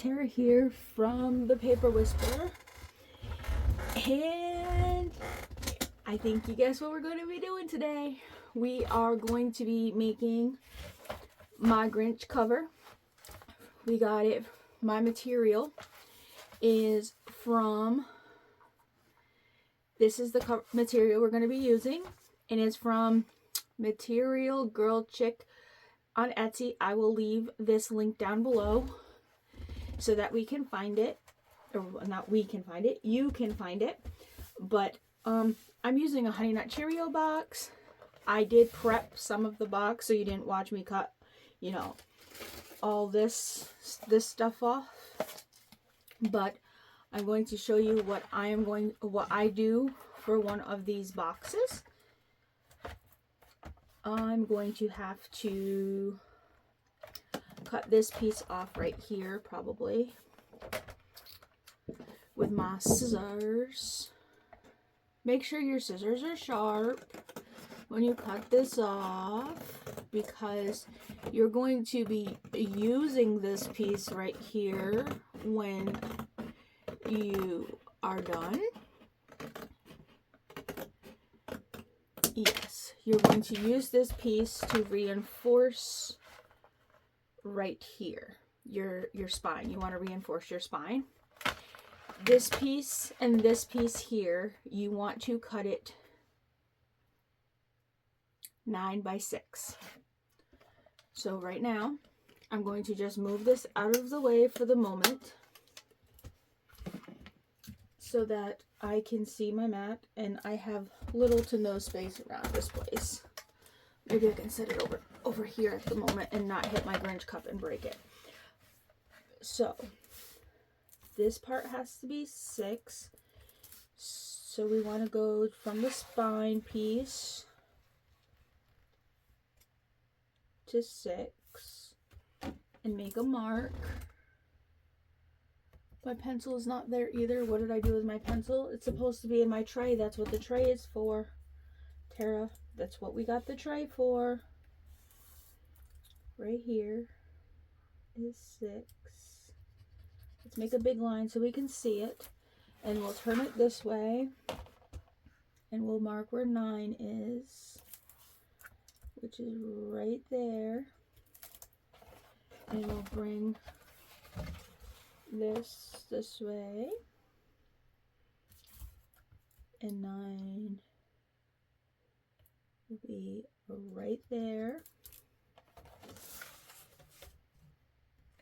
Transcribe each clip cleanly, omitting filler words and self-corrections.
Tara here from the Paper Whisperer, and I think you guessed what we're going to be doing today. We are going to be making my Grinch cover. We got it. My material is from, this is the material we're going to be using, and it's from Materialgirlchic on Etsy. I will leave this link down below so that we can find it, or not we can find it, you can find it. But I'm using a Honey Nut Cheerio box. I did prep some of the box so you didn't watch me cut, you know, all this stuff off. But I'm going to show you what I do for one of these boxes. I'm going to have to cut this piece off right here, probably, with my scissors. Make sure your scissors are sharp when you cut this off, because you're going to be using this piece right here when you are done. Yes, you're going to use this piece to reinforce right here your spine. You want to reinforce your spine. This piece and this piece here, you want to cut it 9 by 6. So right now I'm going to just move this out of the way for the moment so that I can see my mat, and I have little to no space around this place. Maybe I can set it over here at the moment and not hit my Grinch cup and break it. So this part has to be 6. So we want to go from the spine piece to 6 and make a mark. My pencil is not there either. What did I do with my pencil? It's supposed to be in my tray. That's what the tray is for, Tara. That's what we got the tray for. Right here is 6. Let's make a big line so we can see it. And we'll turn it this way. And we'll mark where 9 is, which is right there. And we'll bring this way. And 9 will be right there.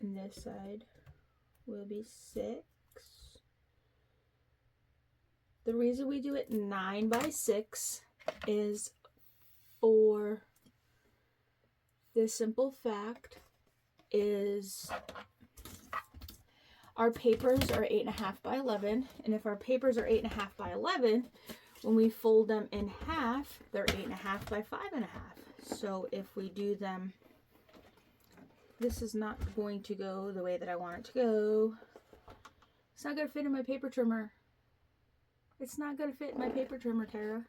And this side will be 6. The reason we do it 9 by 6 is for this simple fact is our papers are 8.5 by 11, and if our papers are 8.5 by 11, when we fold them in half, they're 8.5 by 5.5. So if we do them, this is not going to go the way that I want it to go. It's not going to fit in my paper trimmer. It's not going to fit in my paper trimmer, Tara.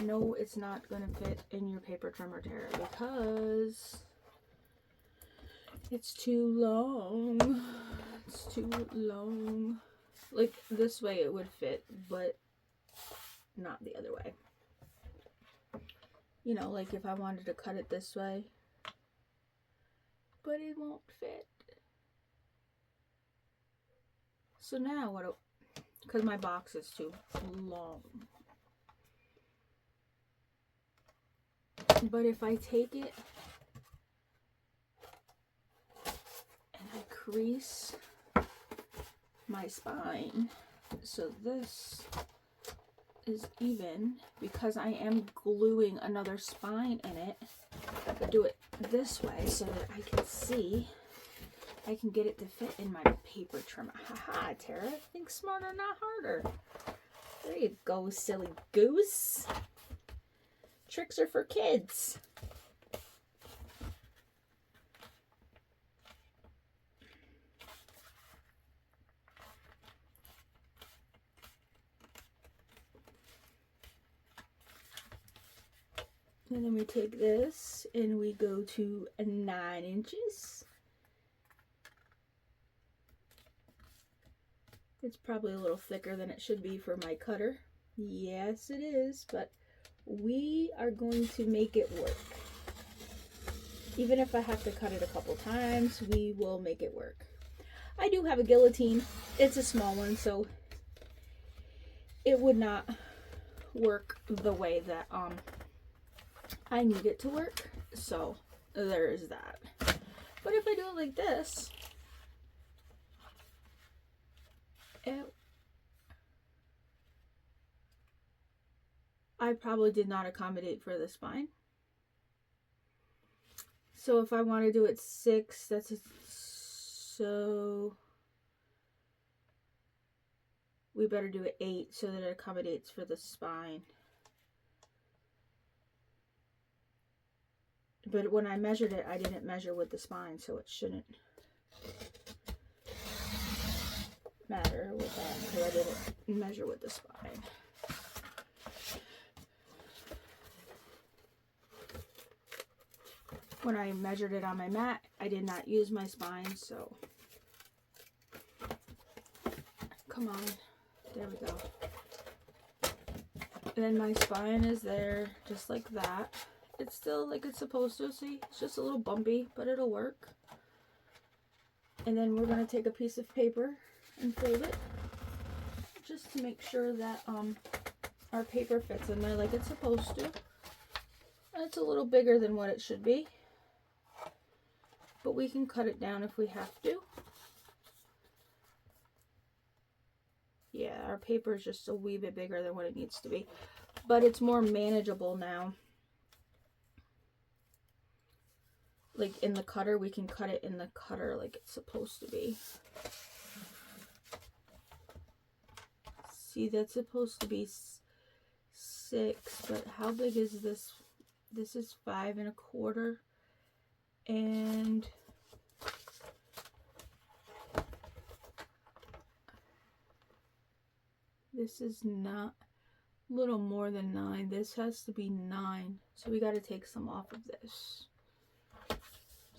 No, it's not going to fit in your paper trimmer, Tara, because it's too long. It's too long. Like, this way it would fit, but not the other way. You know, like if I wanted to cut it this way, but it won't fit. So now what, because my box is too long. But if I take it and I crease my spine so this is even, because I am gluing another spine in it, I could do it this way so that I can see, I can get it to fit in my paper trimmer. Haha, Tara, think smarter, not harder. There you go, silly goose. Tricks are for kids. And then we take this and we go to 9 inches. It's probably a little thicker than it should be for my cutter. Yes, it is, but we are going to make it work. Even if I have to cut it a couple times, we will make it work. I do have a guillotine. It's a small one, so it would not work the way that I need it to work. So there's that. But if I do it like this, I probably did not accommodate for the spine. So if I want to do it 6, that's it. So we better do it 8 so that it accommodates for the spine. But when I measured it, I didn't measure with the spine, so it shouldn't matter with that because I didn't measure with the spine. When I measured it on my mat, I did not use my spine, so come on, there we go. And then my spine is there just like that. It's still like it's supposed to. See, it's just a little bumpy, but it'll work. And then we're going to take a piece of paper and fold it just to make sure that our paper fits in there like it's supposed to. And it's a little bigger than what it should be, but we can cut it down if we have to. Yeah, our paper is just a wee bit bigger than what it needs to be, but it's more manageable now. Like in the cutter, we can cut it in the cutter like it's supposed to be. See, that's supposed to be 6, but how big is this? This is 5 1/4, and this is not a little more than 9. This has to be 9, so we got to take some off of this.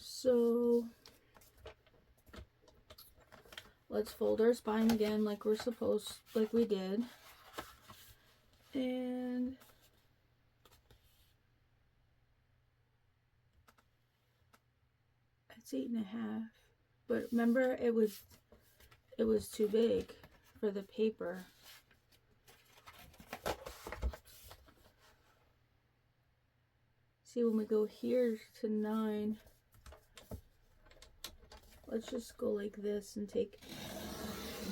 So let's fold our spine again like we're supposed, like we did. And it's 8 1/2. But remember, it was too big for the paper. See, when we go here to 9, let's just go like this and take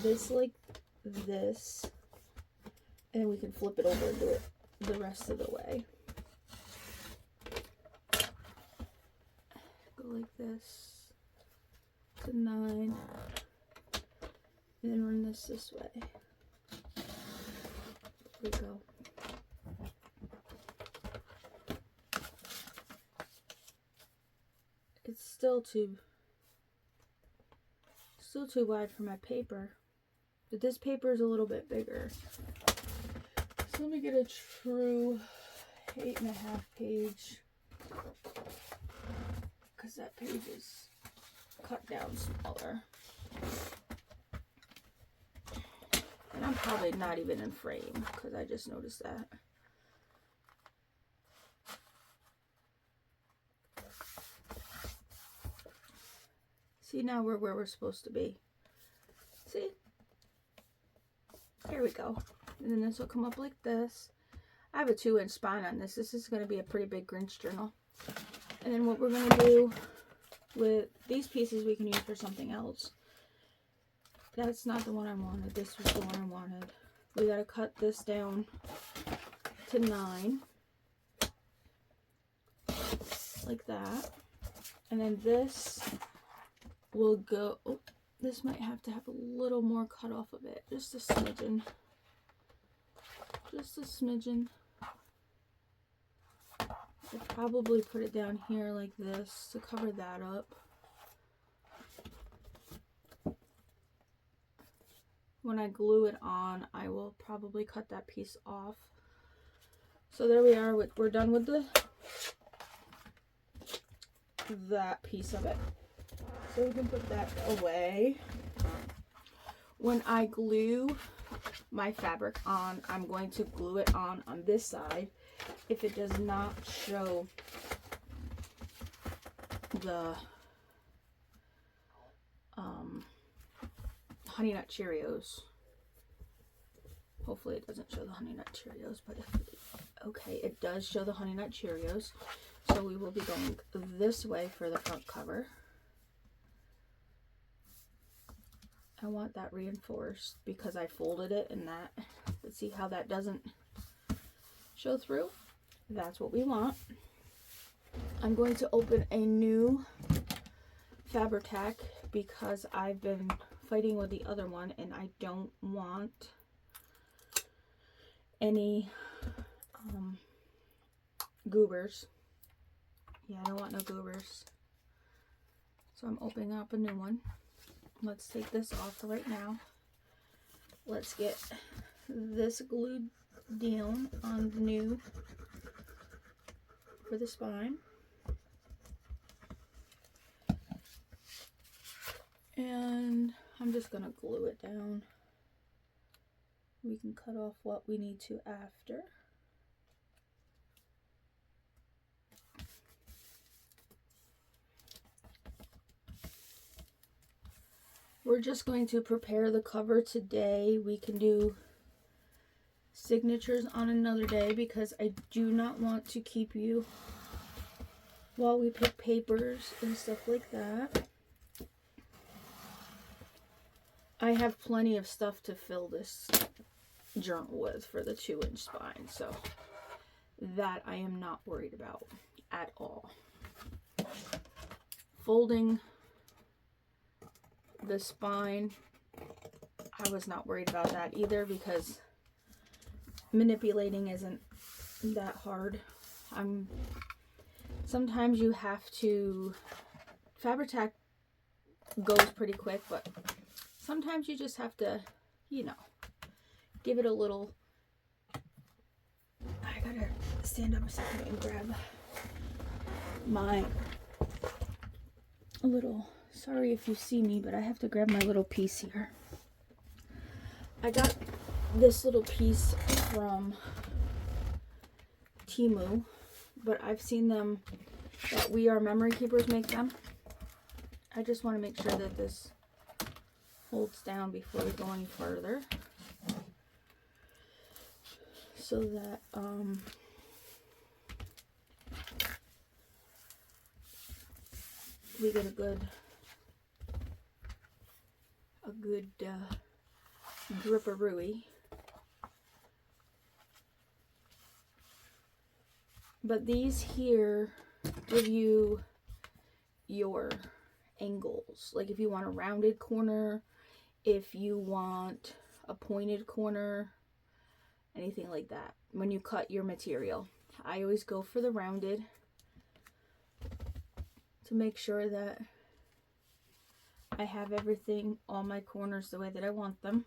this like this, and then we can flip it over and do it the rest of the way. Go like this to 9, and then run this way. There we go. It's still too wide for my paper, but this paper is a little bit bigger. So let me get a true 8 1/2 page, because that page is cut down smaller. And I'm probably not even in frame because I just noticed that. See, now we're where we're supposed to be. See? Here we go. And then this will come up like this. I have a 2-inch spine on this. This is going to be a pretty big Grinch journal. And then what we're going to do with these pieces, we can use for something else. That's not the one I wanted. This was the one I wanted. We got to cut this down to 9. Like that. And then this will go, oh, this might have to have a little more cut off of it, just a smidgen, I'll probably put it down here like this to cover that up. When I glue it on, I will probably cut that piece off. So there we are, we're done with the that piece of it. So we can put that away. When I glue my fabric on, I'm going to glue it on this side. If it does not show the Honey Nut Cheerios, hopefully it doesn't show the Honey Nut Cheerios, but okay, it does show the Honey Nut Cheerios. So we will be going this way for the front cover. I want that reinforced because I folded it, and that, let's see how that doesn't show through. That's what we want. I'm going to open a new Fabri-Tac because I've been fighting with the other one and I don't want any goobers. Yeah, I don't want no goobers. So I'm opening up a new one. Let's take this off right now. Let's get this glued down on the new for the spine. And I'm just gonna glue it down. We can cut off what we need to after. We're just going to prepare the cover today. We can do signatures on another day because I do not want to keep you while we pick papers and stuff like that. I have plenty of stuff to fill this journal with for the 2-inch spine, so that I am not worried about at all. Folding the spine, I was not worried about that either because manipulating isn't that hard. Sometimes you have to, Fabri-Tac goes pretty quick, but sometimes you just have to, you know, give it a little. I gotta stand up a second and grab my little, sorry if you see me, but I have to grab my little piece here. I got this little piece from Temu, but I've seen them that We Are Memory Keepers make them. I just want to make sure that this holds down before we go any further, so that we get a good gripperooey. But these here give you your angles, like if you want a rounded corner, if you want a pointed corner, anything like that. When you cut your material, I always go for the rounded to make sure that I have everything, all my corners the way that I want them,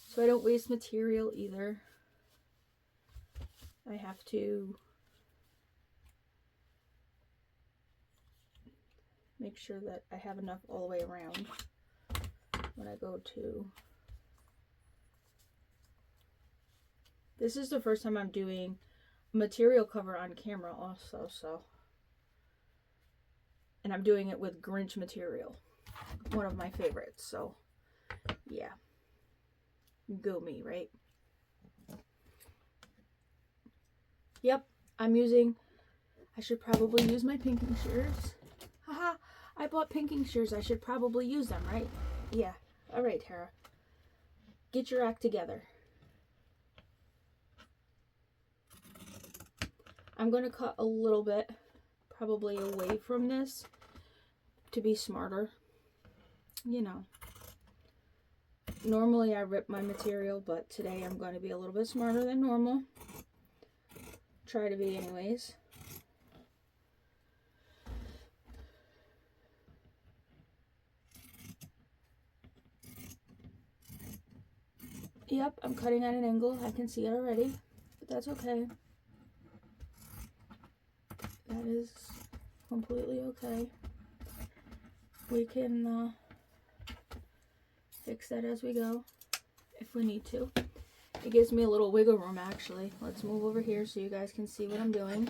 so I don't waste material either. I have to make sure that I have enough all the way around when I go to. This is the first time I'm doing a material cover on camera also, so, and I'm doing it with Grinch material, one of my favorites, so yeah, go me, right? Yep, I should probably use my pinking shears. Haha, I bought pinking shears, I should probably use them, right? Yeah, alright Tara, get your act together. I'm going to cut a little bit, probably away from this, to be smarter. You know, normally I rip my material, but today I'm going to be a little bit smarter than normal. Try to be anyways. Yep, I'm cutting at an angle. I can see it already, but that's okay. That is completely okay. We can fix that as we go if we need to. It gives me a little wiggle room, actually. Let's move over here so you guys can see what I'm doing.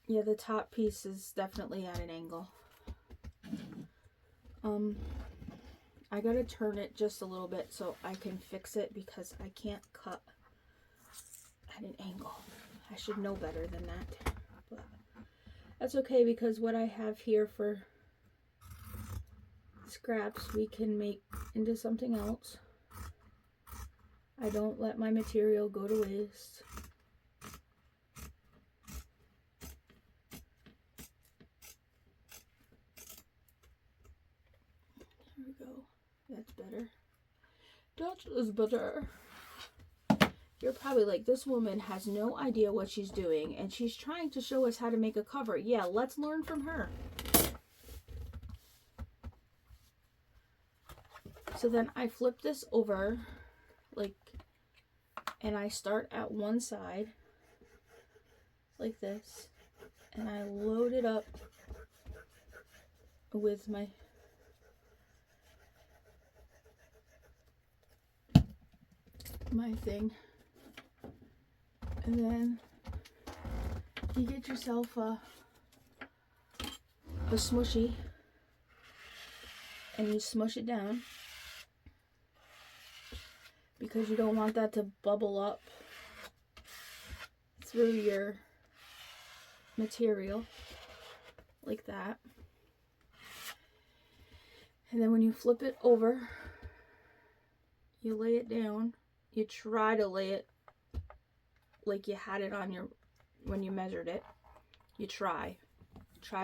Yeah, the top piece is definitely at an angle. I gotta turn it just a little bit so I can fix it because I can't cut at an angle. I should know better than that. But that's okay because what I have here for scraps we can make into something else. I don't let my material go to waste. There we go. That's better. That is better. You're probably like, this woman has no idea what she's doing and she's trying to show us how to make a cover. Yeah, let's learn from her. So then I flip this over, like, and I start at one side, like this, and I load it up with my thing. And then you get yourself a smushy, and you smush it down because you don't want that to bubble up through your material like that. And then when you flip it over, you lay it down. You try to lay it like you had it on your, when you measured it. You try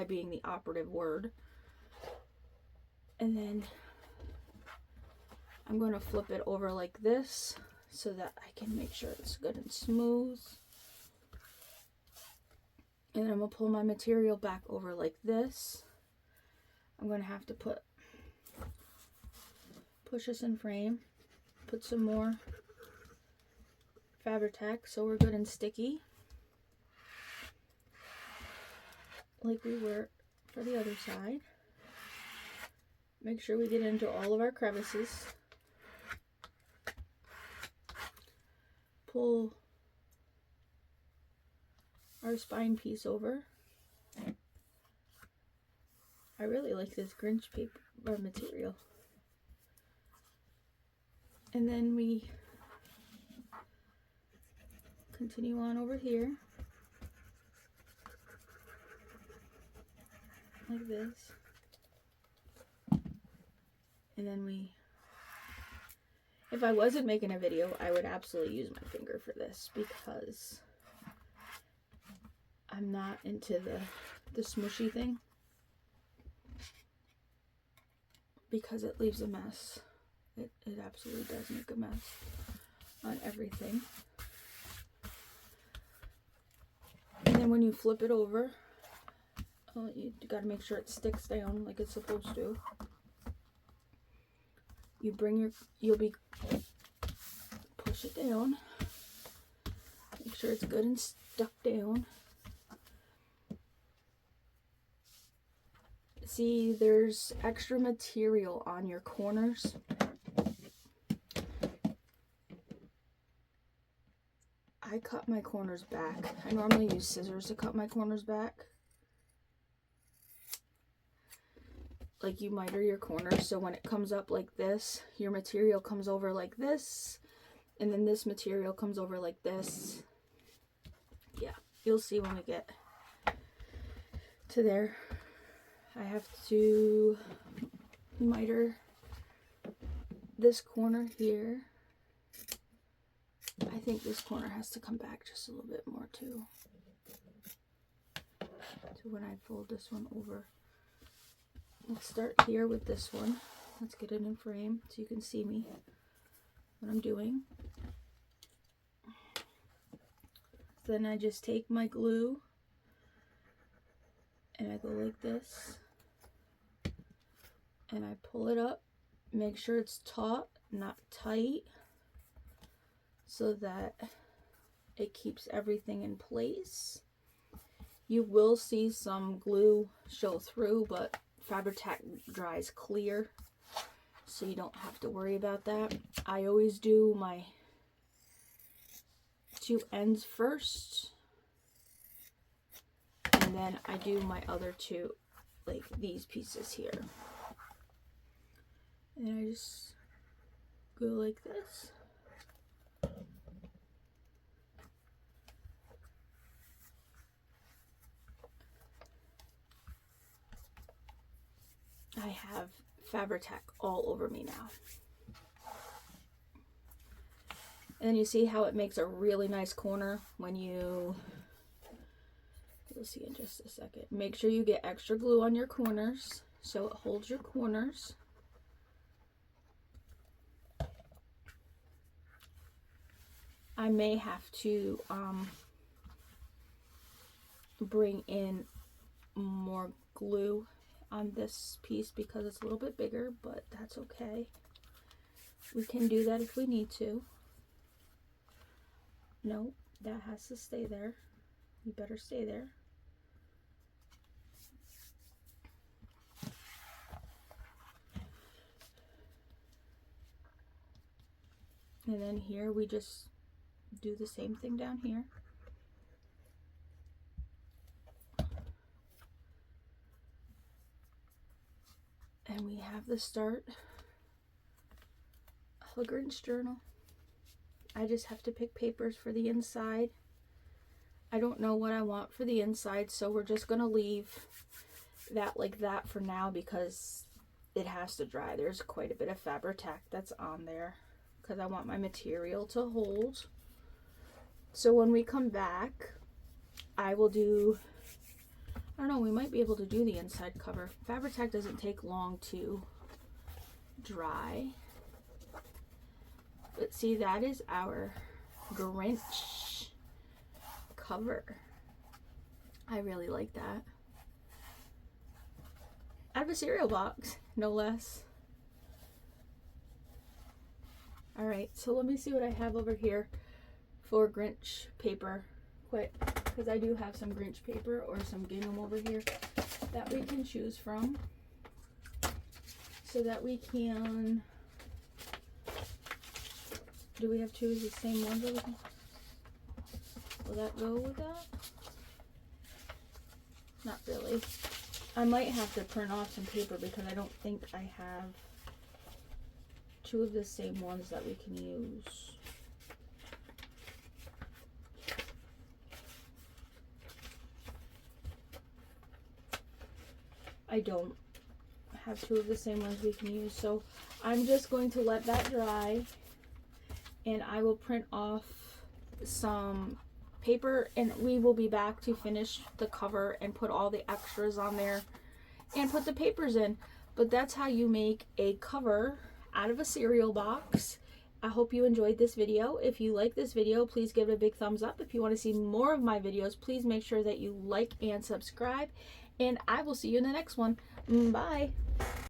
being the operative word. And then I'm going to flip it over like this so that I can make sure it's good and smooth. And then I'm going to pull my material back over like this. I'm going to have to push this in frame, put some more Fabri-Tac so we're good and sticky, like we were for the other side. Make sure we get into all of our crevices. Pull our spine piece over. I really like this Grinch paper or material. And then we continue on over here like this. And then if I wasn't making a video, I would absolutely use my finger for this because I'm not into the smushy thing because it leaves a mess. It absolutely does make a mess on everything. And then when you flip it over, you gotta make sure it sticks down like it's supposed to. Push it down. Make sure it's good and stuck down. See, there's extra material on your corners. I cut my corners back. I normally use scissors to cut my corners back. Like you miter your corners, so when it comes up like this, your material comes over like this, and then this material comes over like this. Yeah, you'll see when we get to there. I have to miter this corner here. I think this corner has to come back just a little bit more too. So when I fold this one over, let's start here with this one. Let's get it in frame so you can see me, what I'm doing. Then I just take my glue and I go like this. And I pull it up, make sure it's taut, not tight, so that it keeps everything in place. You will see some glue show through, but Fabri-Tac dries clear, so you don't have to worry about that. I always do my two ends first, and then I do my other two, like these pieces here. And I just go like this. I have Fabri-Tac all over me now. And then you see how it makes a really nice corner when you'll see in just a second. Make sure you get extra glue on your corners so it holds your corners. I may have to bring in more glue on this piece because it's a little bit bigger, but that's okay. We can do that if we need to. No, that has to stay there. You better stay there. And then here we just do the same thing down here. And we have the start of a Grinch journal. I just have to pick papers for the inside. I don't know what I want for the inside, so we're just going to leave that like that for now because it has to dry. There's quite a bit of Fabri-Tac that's on there because I want my material to hold. So when we come back, I will do, I don't know, we might be able to do the inside cover. Fabri-Tac doesn't take long to dry. But see, that is our Grinch cover. I really like that. Out of a cereal box, no less. Alright, so let me see what I have over here for Grinch paper. Quick, because I do have some Grinch paper or some gingham over here that we can choose from. So that we can... Do we have two of the same ones? Will that go with that? Not really. I might have to print off some paper because I don't think I have two of the same ones that we can use. I don't have two of the same ones we can use, so I'm just going to let that dry. And I will print off some paper and we will be back to finish the cover and put all the extras on there and put the papers in. But that's how you make a cover out of a cereal box. I hope you enjoyed this video. If you like this video, please give it a big thumbs up. If you want to see more of my videos, please make sure that you like and subscribe. And I will see you in the next one. Bye.